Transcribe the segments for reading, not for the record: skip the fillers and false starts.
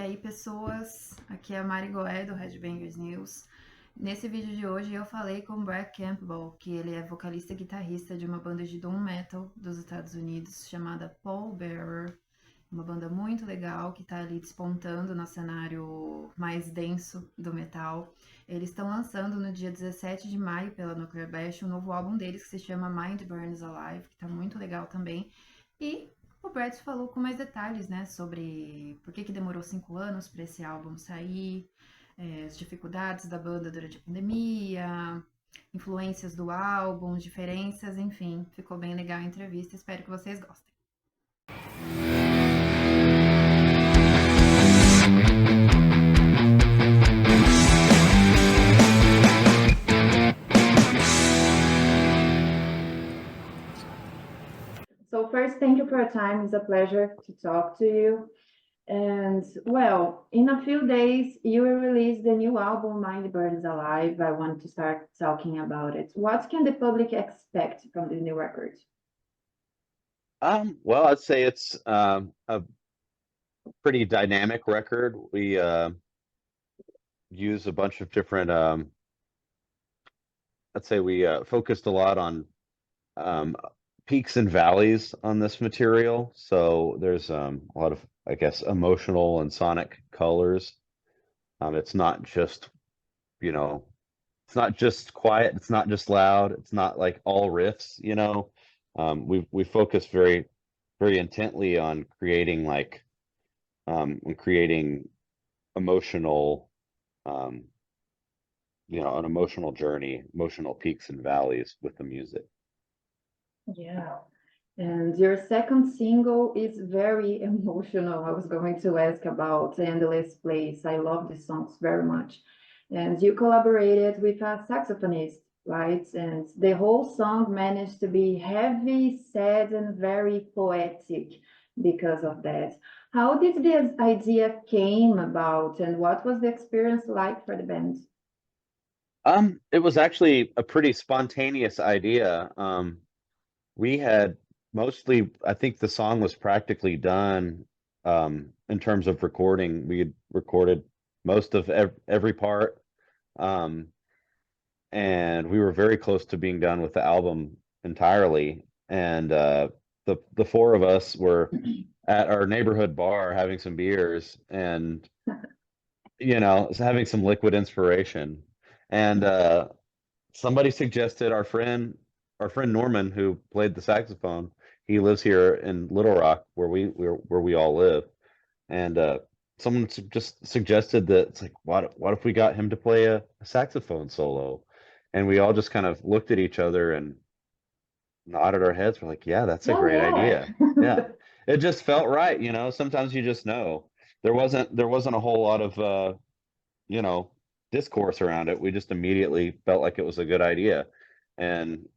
aí, pessoas? Aqui é a Mari Goé, do Headbangers News. Nesse vídeo de hoje eu falei com o Brett Campbell, que ele é vocalista e guitarrista de uma banda de doom metal dos Estados Unidos chamada Pallbearer, uma banda muito legal que está ali despontando no cenário mais denso do metal. Eles estão lançando no dia 17 de maio pela Nuclear Blast um novo álbum deles que se chama Mind Burns Alive, que está muito legal também. E o Brett falou com mais detalhes, né, sobre por que demorou 5 anos para esse álbum sair, as dificuldades da banda durante a pandemia, influências do álbum, diferenças, enfim, ficou bem legal a entrevista, espero que vocês gostem. So first, thank you for your time. It's a pleasure to talk to you. And well, in a few days, you will release the new album, Mind Burns Alive. I want to start talking about it. What can the public expect from the new record? Well, I'd say it's a pretty dynamic record. We use a bunch of different. I'd say we focused a lot on um, peaks and valleys on this material. So there's a lot of, I guess, emotional and sonic colors. It's not just, you know, it's not just quiet. It's not just loud. It's not like all riffs. We focus very intently on creating creating emotional, um, an emotional journey, emotional peaks and valleys with the music. Yeah. And your second single is very emotional. I was going to ask about Endless Place. I love this song very much. And you collaborated with a saxophonist, right? And the whole song managed to be heavy, sad, and very poetic because of that. How did this idea came about, and what was the experience like for the band? It was actually a pretty spontaneous idea. We had mostly, I think the song was practically done in terms of recording. We had recorded most of every part, um, and we were very close to being done with the album entirely. And the four of us were at our neighborhood bar having some beers and having some liquid inspiration. And somebody suggested our friend Norman, who played the saxophone. He lives here in Little Rock, where we all live, and someone just suggested that it's like, what if we got him to play a saxophone solo? And we all just kind of looked at each other and nodded our heads. We're like, yeah, that's a Oh, great yeah. idea. Yeah, it just felt right. Sometimes you just know. There wasn't a whole lot of you know discourse around it. We just immediately felt like it was a good idea, and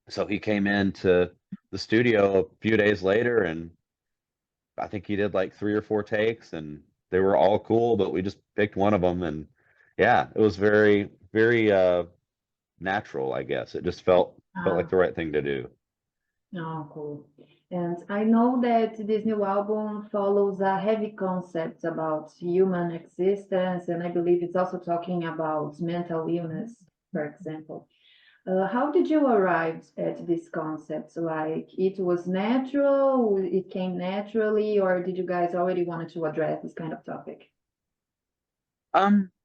so he came into the studio a few days later, and I think he did like 3 or 4 takes, and they were all cool, but we just picked one of them, and yeah, it was very, very natural, I guess. It just felt like Ah, the right thing to do. oh, cool. And I know that this new album follows a heavy concept about human existence, and I believe it's also talking about mental illness, for example. How did you arrive at this concept? Like, it was natural, it came naturally, or did you guys already wanted to address this kind of topic?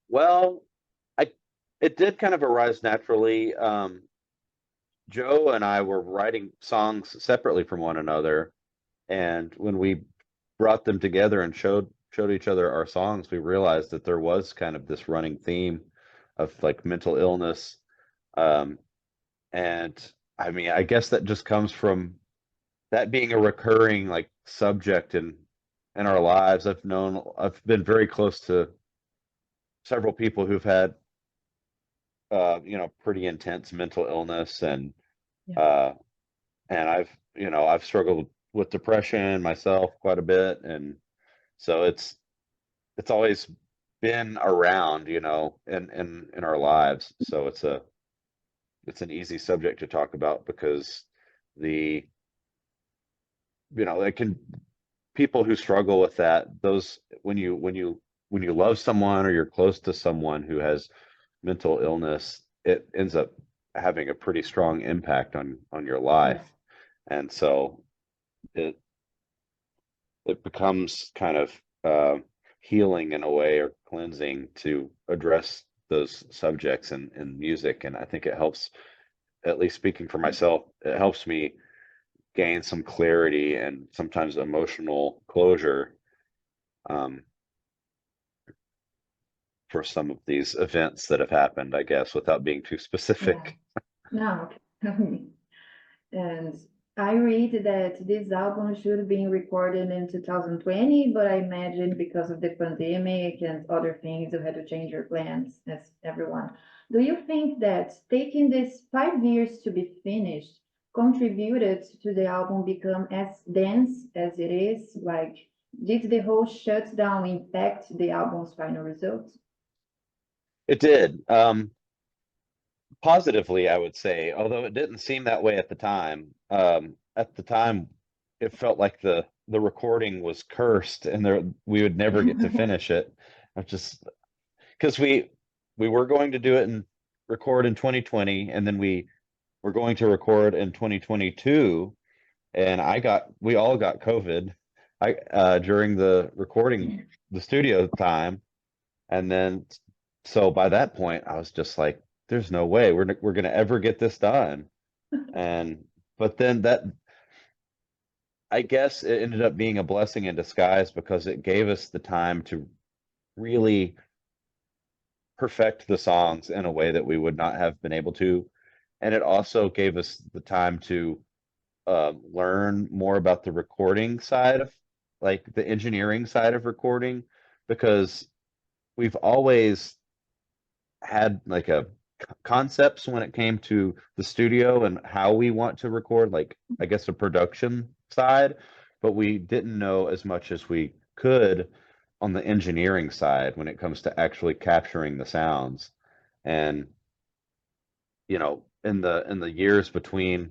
Well, I it did kind of arise naturally. Joe and I were writing songs separately from one another, and when we brought them together and showed each other our songs, we realized that there was kind of this running theme of like mental illness. Um, and I mean, I guess that just comes from that being a recurring like subject in our lives. I've been very close to several people who've had pretty intense mental illness, Yeah. uh and I've struggled with depression myself quite a bit, and so it's always been around, in our lives. So it's an easy subject to talk about because the it can people who struggle with that, those when you love someone or you're close to someone who has mental illness, it ends up having a pretty strong impact on your Yeah. life. And so it it becomes kind of healing in a way, or cleansing, to address those subjects in music. And I think it helps, at least speaking for myself, it helps me gain some clarity and sometimes emotional closure um, for some of these events that have happened, I guess, without being too Yeah. specific. No, and I read that this album should have been recorded in 2020, but I imagine because of the pandemic and other things, you had to change your plans, as everyone. Do you think that taking these 5 years to be finished contributed to the album become as dense as it is? Like, did the whole shutdown impact the album's final result? It did. Positively, I would say, although it didn't seem that way at the time. At the time, it felt like the recording was cursed, and we would never get to finish it. I just because we were going to do it and record in 2020, and then we were going to record in 2022, and we all got COVID during the recording, the studio time. And then, so by that point, I was just like, there's no way we're gonna ever get this done. And but then that, I guess it ended up being a blessing in disguise, because it gave us the time to really perfect the songs in a way that we would not have been able to. And it also gave us the time to learn more about the recording side of, like, the engineering side of recording, because we've always had like a concepts when it came to the studio and how we want to record, like, I guess, a production side, but we didn't know as much as we could on the engineering side when it comes to actually capturing the sounds. And in the years between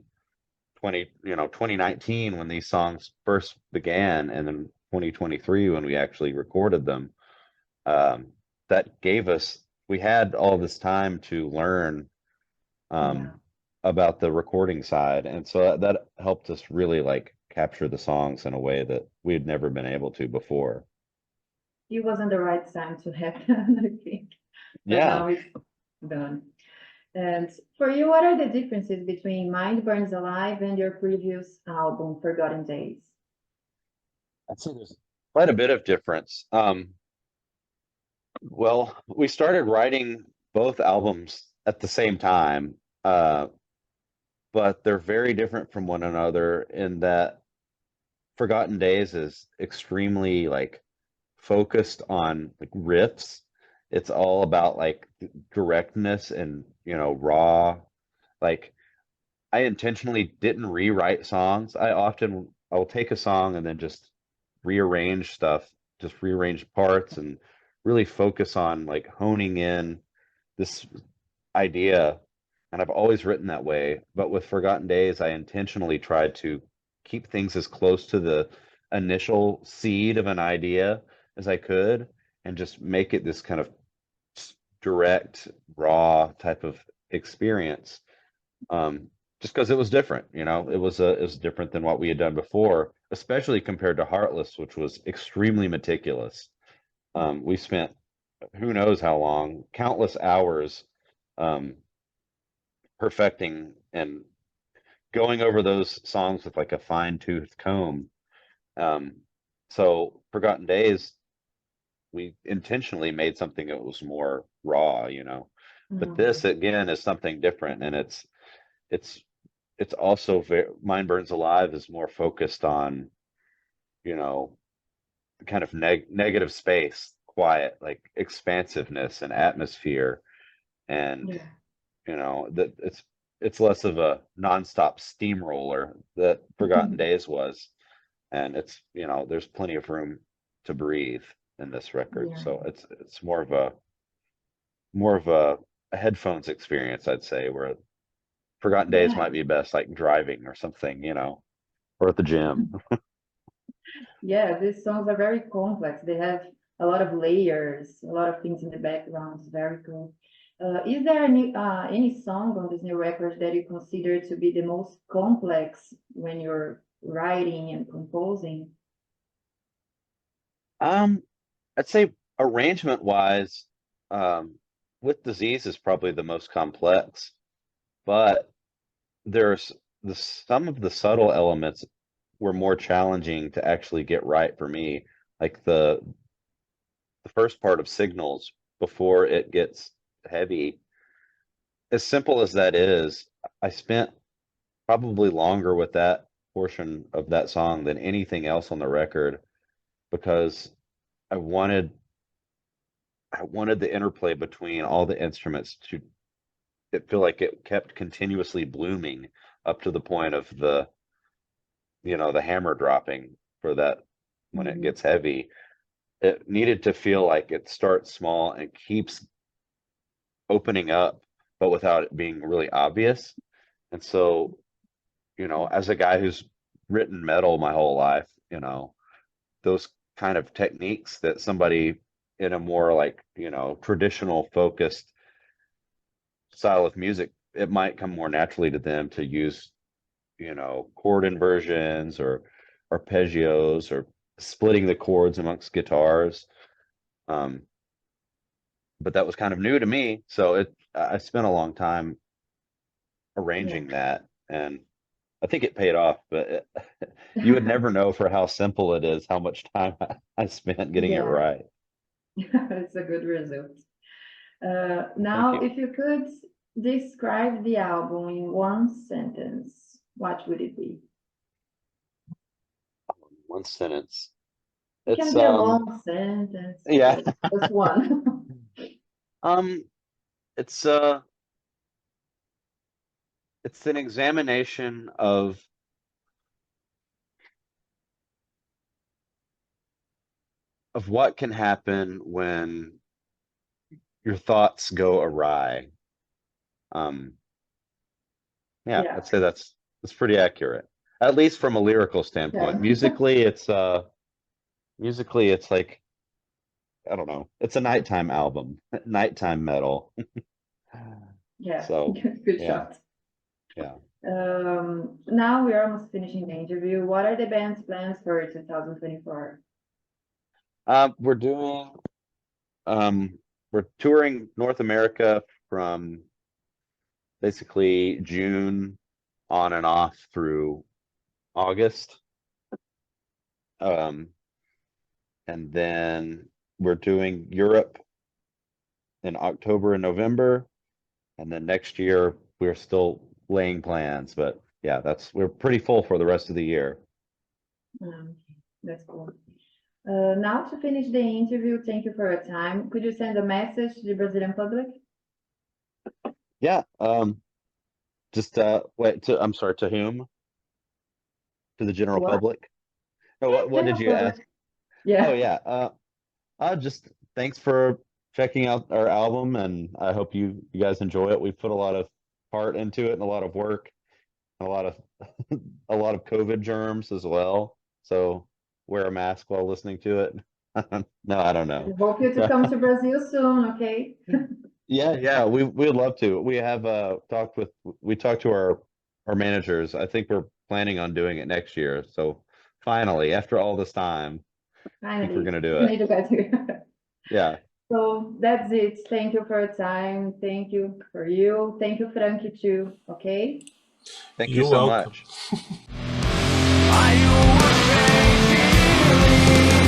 2019, when these songs first began, and then 2023 when we actually recorded them, um, that gave us we had all this time to learn Yeah. um, about the recording side, and so that helped us really, like, capture the songs in a way that we had never been able to before. It wasn't the right time to happen, I think. But Yeah, now it's done. And for you, what are the differences between Mind Burns Alive and your previous album, Forgotten Days? I'd say there's quite a bit of difference. Well, we started writing both albums at the same time, but they're very different from one another in that Forgotten Days is extremely, like, focused on, like, riffs. It's all about, like, directness and, raw. Like, I intentionally didn't rewrite songs. I'll take a song and then just rearrange stuff, just rearrange parts, and really focus on, like, honing in this idea. And I've always written that way. But with Forgotten Days, I intentionally tried to keep things as close to the initial seed of an idea as I could, and just make it this kind of direct, raw type of experience. Just because it was different, it was different than what we had done before, especially compared to Heartless, which was extremely meticulous. We spent who knows how long, countless hours, um, perfecting and going over those songs with, like, a fine-tooth comb. Um, so Forgotten Days, we intentionally made something that was more raw. But this, Mm. again, is something different, and it's it's also very, Mind Burns Alive is more focused on, you know, kind of negative space, quiet, like, expansiveness and atmosphere. And Yeah. that it's less of a nonstop steamroller that Forgotten Days was. And there's plenty of room to breathe in this record. Yeah. So it's more of a headphones experience, I'd say, where Forgotten Days Yeah. might be best, like, driving or something, or at the gym. Yeah, these songs are very complex. They have a lot of layers, a lot of things in the background. It's very cool. Is there any song on this new record that you consider to be the most complex when you're writing and composing? Um, I'd say arrangement wise, um, with disease is probably the most complex, but there's some of the subtle elements were more challenging to actually get right for me. Like the first part of signals before it gets heavy, as simple as that is, I spent probably longer with that portion of that song than anything else on the record because I wanted I wanted the interplay between all the instruments to it feel like it kept continuously blooming up to the point of the hammer dropping for that when it Mhm. gets heavy. It needed to feel like it starts small and keeps opening up, but without it being really obvious. And so, as a guy who's written metal my whole life, those kind of techniques that somebody in a more like, traditional focused style of music, it might come more naturally to them to use, chord inversions or arpeggios or splitting the chords amongst guitars. Um, but that was kind of new to me. So I spent a long time Yeah. arranging that, and I think it paid off, but you would never know for how simple it is, how much time I spent getting it Yeah, right. it's a good result. Thank Now, you. if you could describe the album in one sentence, what would it be? One sentence. It can It's be a long sentence, yeah. but just one. Um it's it's an examination of what can happen when your thoughts go awry. Um yeah, Yeah, I'd say that's pretty accurate. At least from a lyrical standpoint. yeah, Musically it's like I don't know. It's a nighttime album, nighttime metal. yeah. So, Good yeah, shot. yeah. Now we're almost finishing the interview. What are the band's plans for 2024? We're doing we're touring North America from basically June on and off through August. Um, and then we're doing Europe in October and November. And then next year we're still laying plans, but yeah, we're pretty full for the rest of the year. Um, that's cool. Now to finish the interview, thank you for your time. Could you send a message to the Brazilian public? Yeah. Just wait I'm sorry, to whom? To the general What? public? Oh, what did General you public. ask? Oh Yeah. yeah. Just thanks for checking out our album, and I hope you guys enjoy it. We put a lot of heart into it and a lot of work, and a lot of a lot of COVID germs as well. So wear a mask while listening to it. No, I don't I know. hope you to come to Brazil soon, okay? Yeah, yeah, we would love to. We have we talked to our managers. I think we're planning on doing it next year. So finally, after all this time, I think we're Finally, gonna do we it. need to get here. Yeah. So that's it. Thank you for your time. Thank you for you. Thank you, Frankie, too. Okay. Thank you You're so welcome. much. Are you afraid,